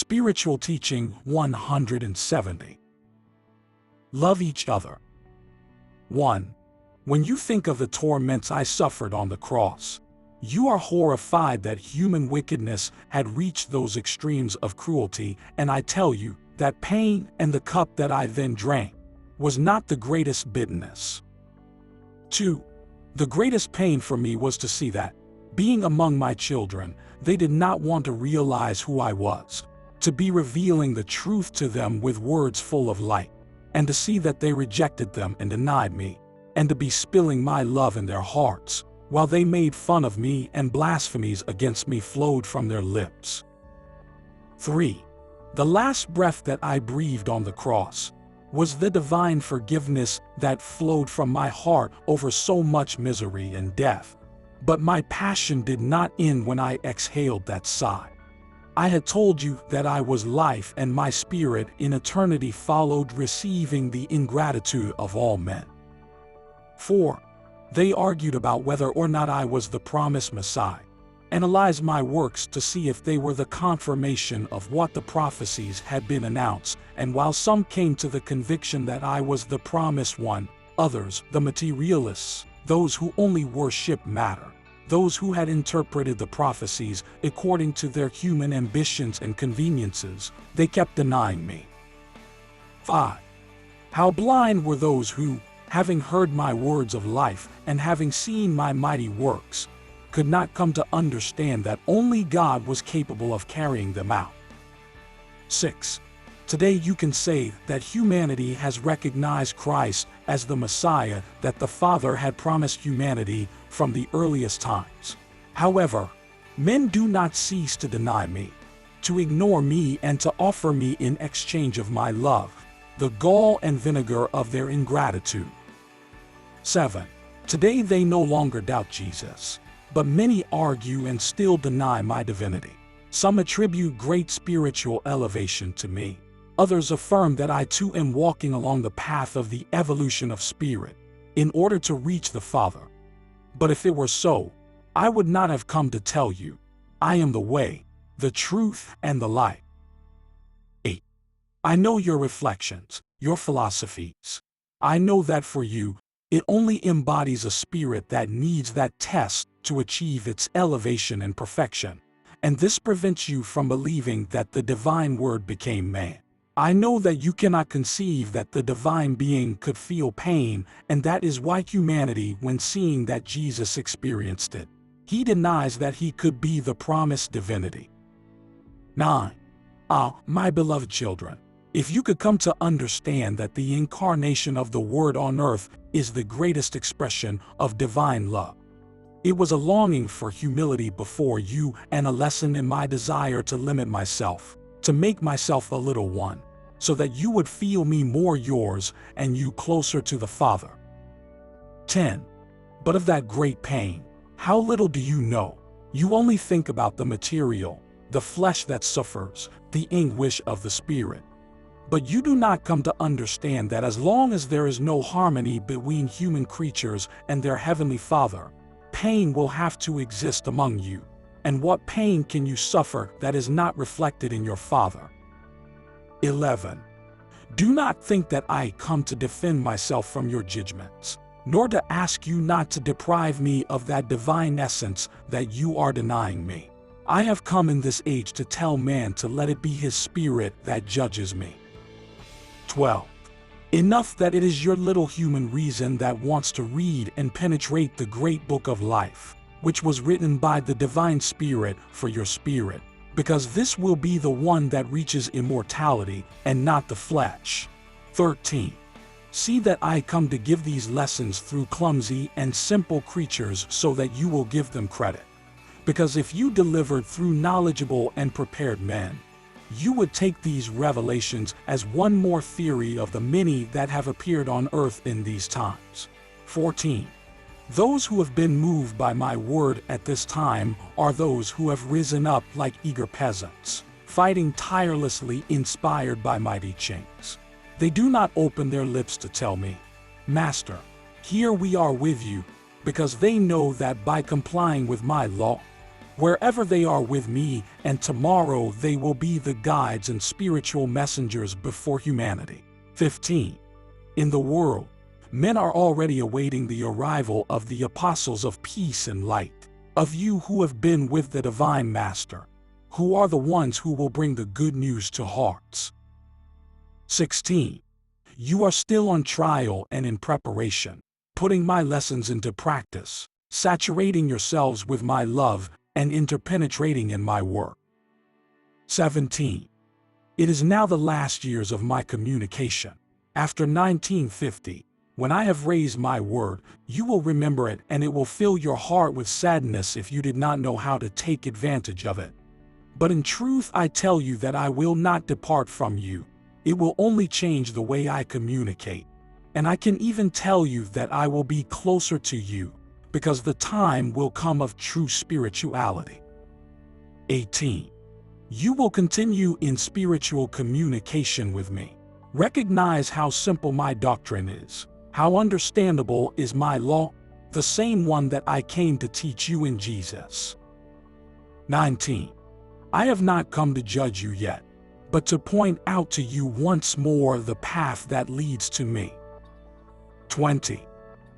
Spiritual Teaching 170. Love each other. 1. When you think of the torments I suffered on the cross, you are horrified that human wickedness had reached those extremes of cruelty, and I tell you that pain and the cup that I then drank was not the greatest bitterness. 2. The greatest pain for me was to see that, being among my children, they did not want to realize who I was, to be revealing the truth to them with words full of light, and to see that they rejected them and denied me, and to be spilling my love in their hearts, while they made fun of me and blasphemies against me flowed from their lips. 3. The last breath that I breathed on the cross was the divine forgiveness that flowed from my heart over so much misery and death. But my passion did not end when I exhaled that sigh. I had told you that I was life, and my spirit in eternity followed, receiving the ingratitude of all men. 4. They argued about whether or not I was the promised Messiah, analyzed my works to see if they were the confirmation of what the prophecies had been announced, and while some came to the conviction that I was the promised one, others, the materialists, those who only worship matter, those who had interpreted the prophecies according to their human ambitions and conveniences, they kept denying me. 5. How blind were those who, having heard my words of life and having seen my mighty works, could not come to understand that only God was capable of carrying them out. 6. Today you can say that humanity has recognized Christ as the Messiah that the Father had promised humanity from the earliest times. However, men do not cease to deny me, to ignore me, and to offer me in exchange of my love the gall and vinegar of their ingratitude. 7. Today they no longer doubt Jesus, but many argue and still deny my divinity. Some attribute great spiritual elevation to me. Others affirm that I too am walking along the path of the evolution of spirit in order to reach the Father. But if it were so, I would not have come to tell you. I am the way, the truth, and the light. 8. I know your reflections, your philosophies. I know that for you, it only embodies a spirit that needs that test to achieve its elevation and perfection, and this prevents you from believing that the divine word became man. I know that you cannot conceive that the divine being could feel pain, and that is why humanity, when seeing that Jesus experienced it, he denies that he could be the promised divinity. 9. My beloved children, if you could come to understand that the incarnation of the Word on earth is the greatest expression of divine love. It was a longing for humility before you and a lesson in my desire to limit myself, to make myself a little one, so that you would feel me more yours and you closer to the Father. 10. But of that great pain, how little do you know? You only think about the material, the flesh that suffers, the anguish of the spirit. But you do not come to understand that as long as there is no harmony between human creatures and their heavenly Father, pain will have to exist among you. And what pain can you suffer that is not reflected in your Father? 11. Do not think that I come to defend myself from your judgments, nor to ask you not to deprive me of that divine essence that you are denying me. I have come in this age to tell man to let it be his spirit that judges me. 12. Enough that it is your little human reason that wants to read and penetrate the great book of life, which was written by the divine Spirit for your spirit, because this will be the one that reaches immortality and not the flesh. 13. See that I come to give these lessons through clumsy and simple creatures so that you will give them credit. Because if you delivered through knowledgeable and prepared men, you would take these revelations as one more theory of the many that have appeared on earth in these times. 14. Those who have been moved by my word at this time are those who have risen up like eager peasants, fighting tirelessly, inspired by mighty chains. They do not open their lips to tell me, Master, here we are with you, because they know that by complying with my law, wherever they are with me, and tomorrow they will be the guides and spiritual messengers before humanity. 15. In the world, men are already awaiting the arrival of the apostles of peace and light, of you who have been with the divine master, who are the ones who will bring the good news to hearts. 16. You are still on trial and in preparation, putting my lessons into practice, saturating yourselves with my love, and interpenetrating in my work. 17. It is now the last years of my communication. After 1950, when I have raised my word, you will remember it, and it will fill your heart with sadness if you did not know how to take advantage of it. But in truth I tell you that I will not depart from you. It will only change the way I communicate. And I can even tell you that I will be closer to you, because the time will come of true spirituality. 18. You will continue in spiritual communication with me. Recognize how simple my doctrine is, how understandable is my law, the same one that I came to teach you in Jesus. 19. I have not come to judge you yet, but to point out to you once more the path that leads to me. 20.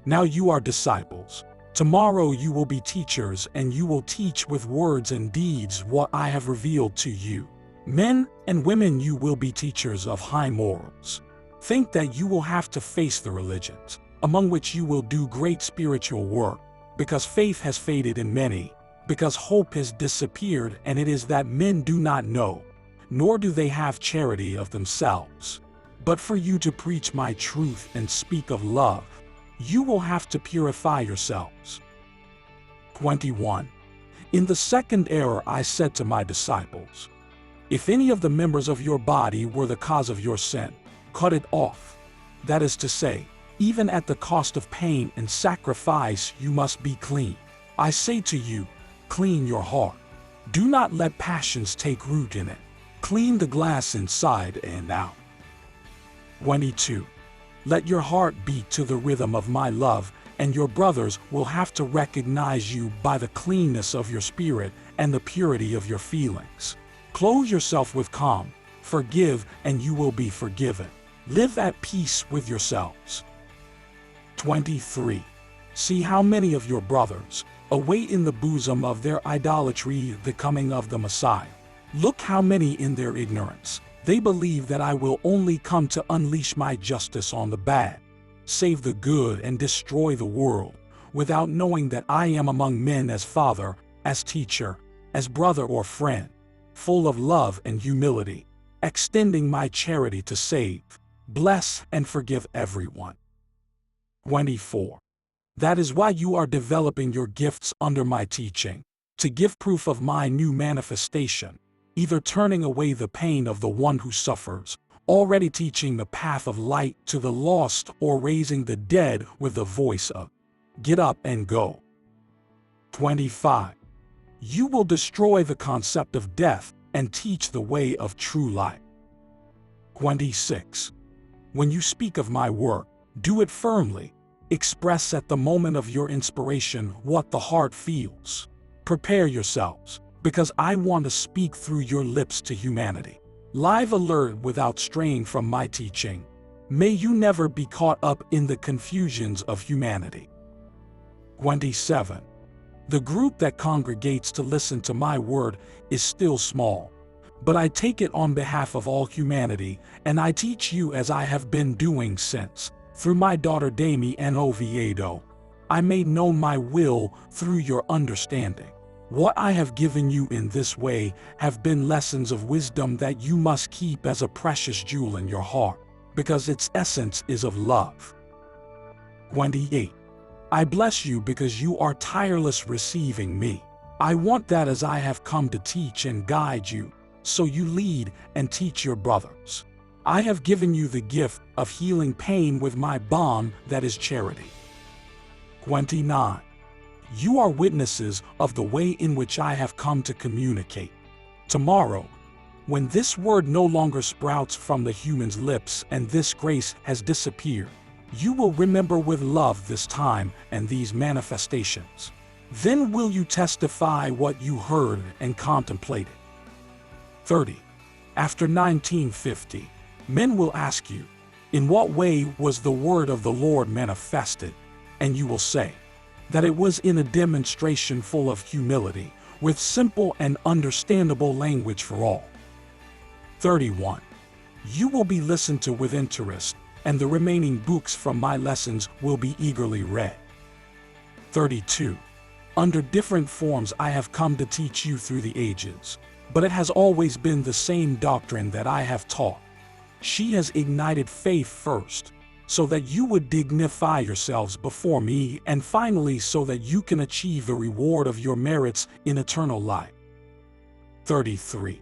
Now you are disciples. Tomorrow you will be teachers, and you will teach with words and deeds what I have revealed to you. Men and women, you will be teachers of high morals. Think that you will have to face the religions, among which you will do great spiritual work, because faith has faded in many, because hope has disappeared, and it is that men do not know, nor do they have charity of themselves. But for you to preach my truth and speak of love, you will have to purify yourselves. 21. In the second error I said to my disciples, if any of the members of your body were the cause of your sin, cut it off. That is to say, even at the cost of pain and sacrifice you must be clean. I say to you, clean your heart. Do not let passions take root in it. Clean the glass inside and out. 22. Let your heart beat to the rhythm of my love, and your brothers will have to recognize you by the cleanness of your spirit and the purity of your feelings. Clothe yourself with calm, forgive, and you will be forgiven. Live at peace with yourselves. 23. See how many of your brothers await in the bosom of their idolatry the coming of the Messiah. Look how many in their ignorance. They believe that I will only come to unleash my justice on the bad, save the good, and destroy the world, without knowing that I am among men as father, as teacher, as brother or friend, full of love and humility, extending my charity to save, bless, and forgive everyone. 24. That is why you are developing your gifts under my teaching, to give proof of my new manifestation, either turning away the pain of the one who suffers, already teaching the path of light to the lost, or raising the dead with the voice of, get up and go. 25. You will destroy the concept of death and teach the way of true life. 26. When you speak of my work, do it firmly. Express at the moment of your inspiration what the heart feels. Prepare yourselves, because I want to speak through your lips to humanity. Live alert without straying from my teaching. May you never be caught up in the confusions of humanity. 27. The group that congregates to listen to my word is still small, but I take it on behalf of all humanity, and I teach you as I have been doing since, through my daughter Dami and Oviedo, I made known my will through your understanding. What I have given you in this way have been lessons of wisdom that you must keep as a precious jewel in your heart, because its essence is of love. 28. I bless you because you are tireless receiving me. I want that as I have come to teach and guide you, so you lead and teach your brothers. I have given you the gift of healing pain with my bond that is charity. 29. You are witnesses of the way in which I have come to communicate. Tomorrow, when this word no longer sprouts from the human's lips and this grace has disappeared, you will remember with love this time and these manifestations. Then will you testify what you heard and contemplated. 30. After 1950, men will ask you, in what way was the word of the Lord manifested? And you will say, that it was in a demonstration full of humility, with simple and understandable language for all. 31. You will be listened to with interest, and the remaining books from my lessons will be eagerly read. 32. Under different forms I have come to teach you through the ages, but it has always been the same doctrine that I have taught. She has ignited faith first, so that you would dignify yourselves before me, and finally so that you can achieve the reward of your merits in eternal life. 33.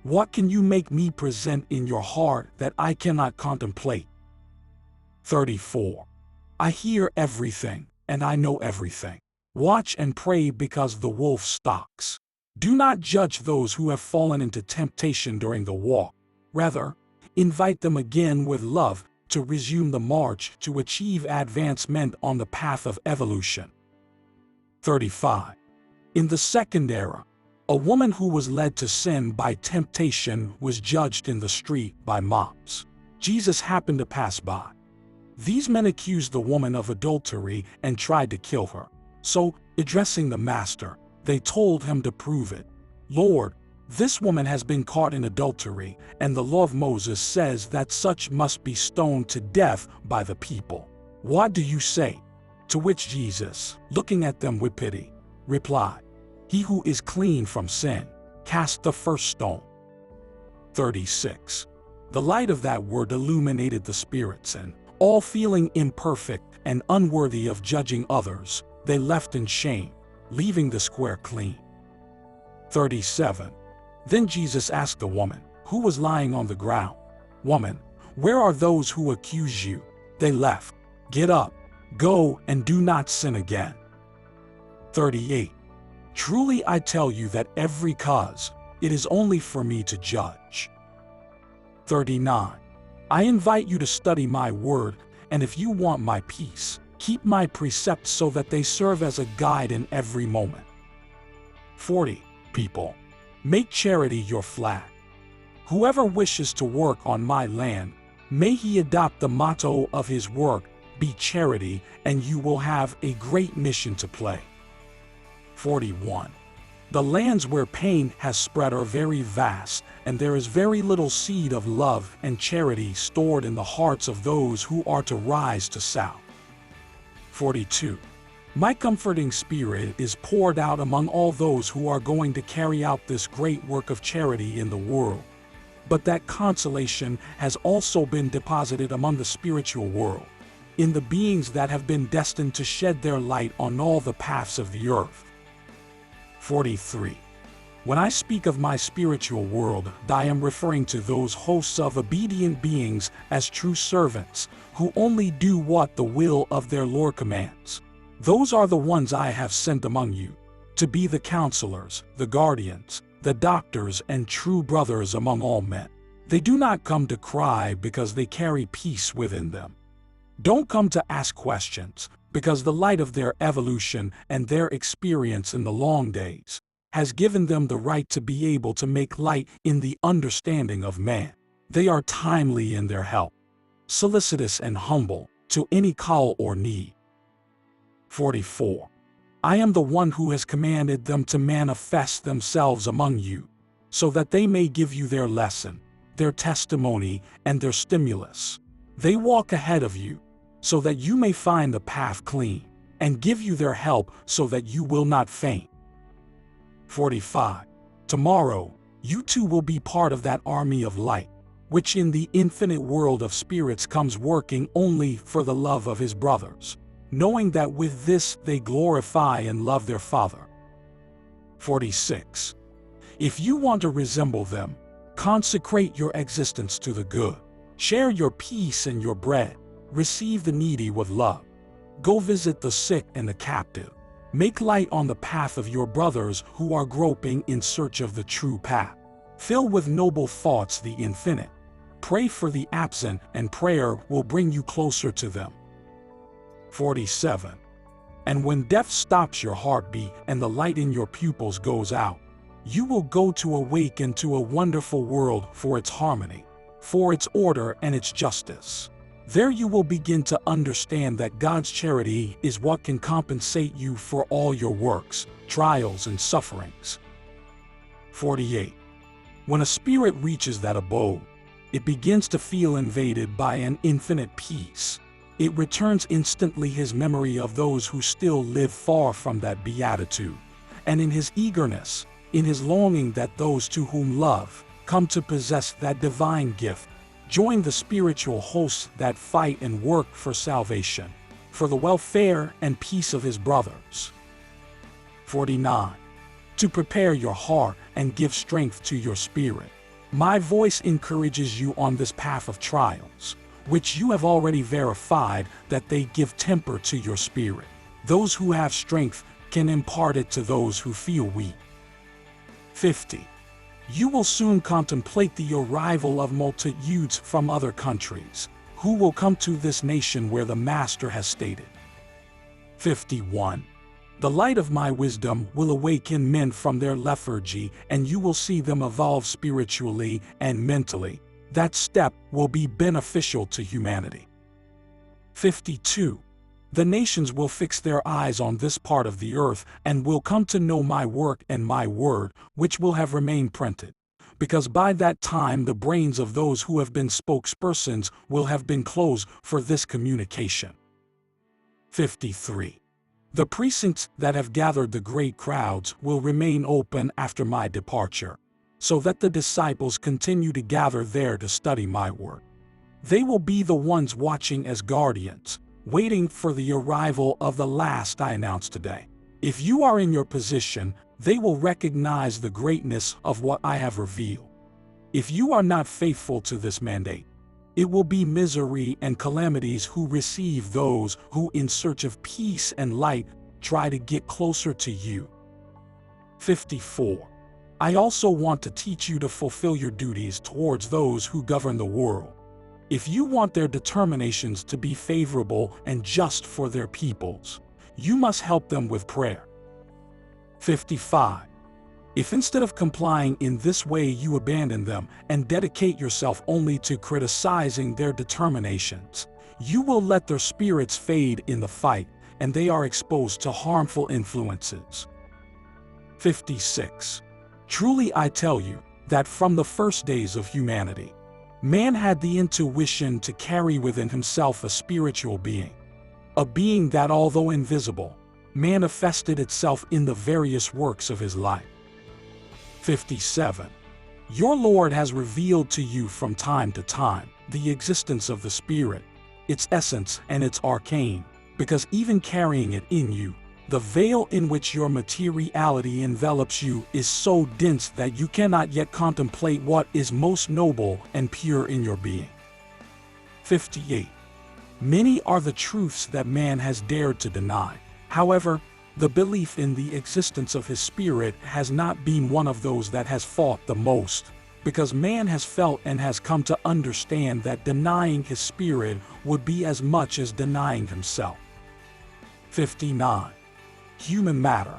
What can you make me present in your heart that I cannot contemplate? 34. I hear everything, and I know everything. Watch and pray because the wolf stalks. Do not judge those who have fallen into temptation during the walk. Rather, invite them again with love to resume the march to achieve advancement on the path of evolution. 35. In the second era, a woman who was led to sin by temptation was judged in the street by mobs. Jesus happened to pass by. These men accused the woman of adultery and tried to kill her. So, addressing the master, they told him to prove it. Lord, this woman has been caught in adultery, and the law of Moses says that such must be stoned to death by the people. What do you say? To which Jesus, looking at them with pity, replied, He who is clean from sin, cast the first stone. 36. The light of that word illuminated the spirits, and, all feeling imperfect and unworthy of judging others, they left in shame, leaving the square clean. 37. Then Jesus asked the woman, who was lying on the ground, Woman, where are those who accuse you? They left. Get up, go, and do not sin again. 38. Truly I tell you that every cause, it is only for me to judge. 39. I invite you to study my word, and if you want my peace, keep my precepts so that they serve as a guide in every moment. 40. People, make charity your flag. Whoever wishes to work on my land, may he adopt the motto of his work, be charity, and you will have a great mission to play. 41. The lands where pain has spread are very vast, and there is very little seed of love and charity stored in the hearts of those who are to rise to sow. 42. My comforting spirit is poured out among all those who are going to carry out this great work of charity in the world. But that consolation has also been deposited among the spiritual world, in the beings that have been destined to shed their light on all the paths of the earth. 43. When I speak of my spiritual world, I am referring to those hosts of obedient beings as true servants, who only do what the will of their Lord commands. Those are the ones I have sent among you, to be the counselors, the guardians, the doctors, and true brothers among all men. They do not come to cry because they carry peace within them. Don't come to ask questions, because the light of their evolution and their experience in the long days has given them the right to be able to make light in the understanding of man. They are timely in their help, solicitous and humble to any call or need. 44. I am the one who has commanded them to manifest themselves among you, so that they may give you their lesson, their testimony, and their stimulus. They walk ahead of you, so that you may find the path clean, and give you their help so that you will not faint. 45. Tomorrow, you too will be part of that army of light, which in the infinite world of spirits comes working only for the love of his brothers, knowing that with this they glorify and love their Father. 46. If you want to resemble them, consecrate your existence to the good. Share your peace and your bread. Receive the needy with love. Go visit the sick and the captive. Make light on the path of your brothers who are groping in search of the true path. Fill with noble thoughts the infinite. Pray for the absent, and prayer will bring you closer to them. 47. And when death stops your heartbeat and the light in your pupils goes out, you will go to awaken to a wonderful world for its harmony, for its order and its justice. There you will begin to understand that God's charity is what can compensate you for all your works, trials, and sufferings. 48. When a spirit reaches that abode, it begins to feel invaded by an infinite peace. It returns instantly his memory of those who still live far from that beatitude, and in his eagerness, in his longing that those to whom love come to possess that divine gift, join the spiritual hosts that fight and work for salvation, for the welfare and peace of his brothers. 49. To prepare your heart and give strength to your spirit, my voice encourages you on this path of trials, which you have already verified that they give temper to your spirit. Those who have strength can impart it to those who feel weak. 50. You will soon contemplate the arrival of multitudes from other countries, who will come to this nation where the Master has stated. 51. The light of my wisdom will awaken men from their lethargy, and you will see them evolve spiritually and mentally. That step will be beneficial to humanity. 52. The nations will fix their eyes on this part of the earth and will come to know my work and my word, which will have remained printed, because by that time the brains of those who have been spokespersons will have been closed for this communication. 53. The precincts that have gathered the great crowds will remain open after my departure, so that the disciples continue to gather there to study my word. They will be the ones watching as guardians, waiting for the arrival of the last I announced today. If you are in your position, they will recognize the greatness of what I have revealed. If you are not faithful to this mandate, it will be misery and calamities who receive those who, in search of peace and light, try to get closer to you. 54. I also want to teach you to fulfill your duties towards those who govern the world. If you want their determinations to be favorable and just for their peoples, you must help them with prayer. 55. If instead of complying in this way you abandon them and dedicate yourself only to criticizing their determinations, you will let their spirits fade in the fight, and they are exposed to harmful influences. 56. Truly I tell you that from the first days of humanity, man had the intuition to carry within himself a spiritual being, a being that, although invisible, manifested itself in the various works of his life. 57. Your Lord has revealed to you from time to time the existence of the Spirit, its essence and its arcane, because even carrying it in you, the veil in which your materiality envelops you is so dense that you cannot yet contemplate what is most noble and pure in your being. 58. Many are the truths that man has dared to deny. However, the belief in the existence of his spirit has not been one of those that has fought the most, because man has felt and has come to understand that denying his spirit would be as much as denying himself. 59. Human matter,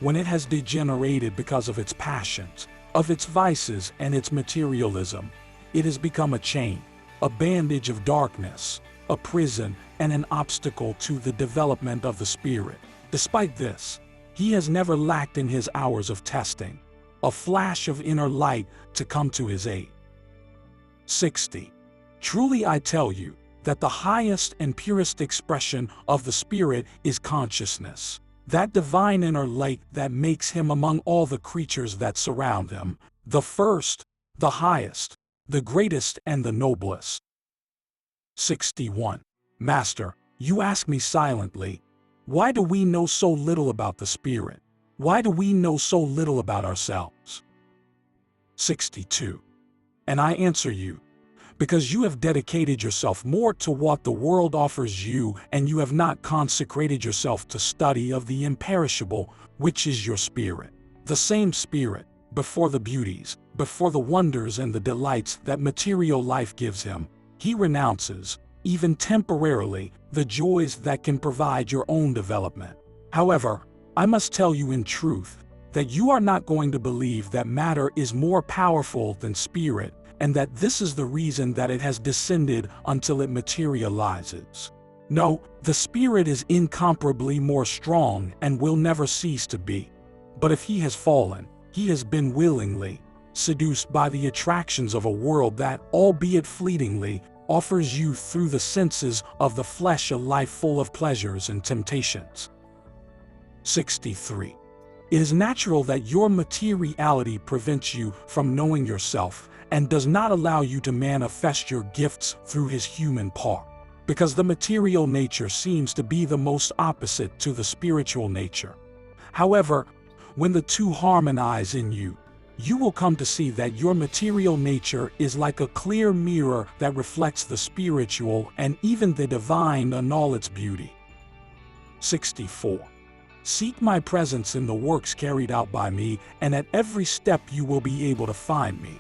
when it has degenerated because of its passions, of its vices and its materialism, it has become a chain, a bandage of darkness, a prison, and an obstacle to the development of the spirit. Despite this, he has never lacked in his hours of testing a flash of inner light to come to his aid. 60. Truly I tell you that the highest and purest expression of the Spirit is consciousness, that divine inner light that makes him among all the creatures that surround him, the first, the highest, the greatest and the noblest. 61. Master, you ask me silently, why do we know so little about the Spirit? Why do we know so little about ourselves? 62. And I answer you, because you have dedicated yourself more to what the world offers you, and you have not consecrated yourself to study of the imperishable, which is your spirit. The same Spirit, before the beauties, before the wonders and the delights that material life gives him, he renounces, even temporarily, the joys that can provide your own development. However, I must tell you in truth that you are not going to believe that matter is more powerful than spirit, and that this is the reason that it has descended until it materializes. No, the spirit is incomparably more strong and will never cease to be. But if he has fallen, he has been willingly seduced by the attractions of a world that, albeit fleetingly, offers you through the senses of the flesh a life full of pleasures and temptations. 63. It is natural that your materiality prevents you from knowing yourself and does not allow you to manifest your gifts through his human part, because the material nature seems to be the most opposite to the spiritual nature. However, when the two harmonize in you, you will come to see that your material nature is like a clear mirror that reflects the spiritual and even the divine in all its beauty. 64. Seek my presence in the works carried out by me, and at every step you will be able to find me.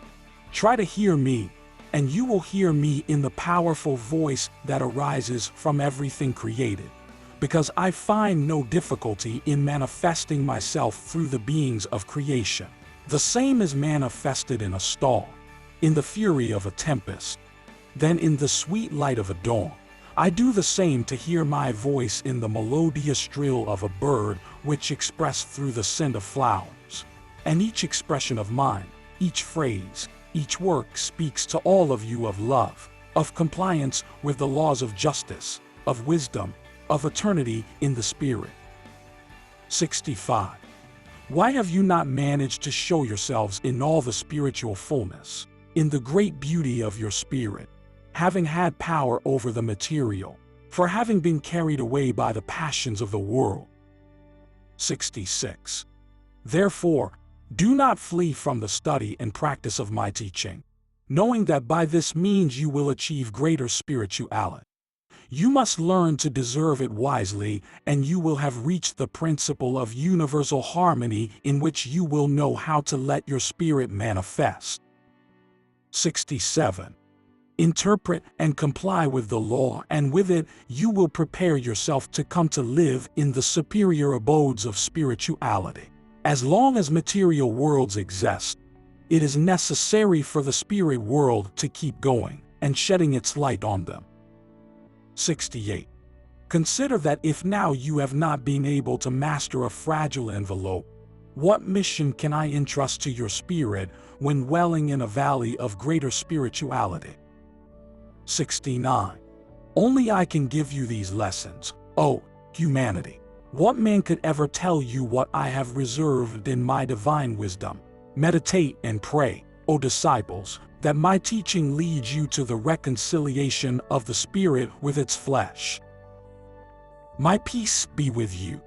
Try to hear me, and you will hear me in the powerful voice that arises from everything created, because I find no difficulty in manifesting myself through the beings of creation. The same is manifested in a storm, in the fury of a tempest, then in the sweet light of a dawn. I do the same to hear my voice in the melodious trill of a bird which expressed through the scent of flowers. And each expression of mine, each phrase, each work speaks to all of you of love, of compliance with the laws of justice, of wisdom, of eternity in the spirit. 65. Why have you not managed to show yourselves in all the spiritual fullness, in the great beauty of your spirit, having had power over the material, for having been carried away by the passions of the world? 66. Therefore, do not flee from the study and practice of my teaching, knowing that by this means you will achieve greater spirituality. You must learn to deserve it wisely, and you will have reached the principle of universal harmony in which you will know how to let your spirit manifest. 67. Interpret and comply with the law, and with it you will prepare yourself to come to live in the superior abodes of spirituality. As long as material worlds exist, it is necessary for the spirit world to keep going and shedding its light on them. 68. Consider that if now you have not been able to master a fragile envelope, what mission can I entrust to your spirit when dwelling in a valley of greater spirituality? 69. Only I can give you these lessons, O humanity. What man could ever tell you what I have reserved in my divine wisdom? Meditate and pray, O disciples, that my teaching leads you to the reconciliation of the spirit with its flesh. My peace be with you.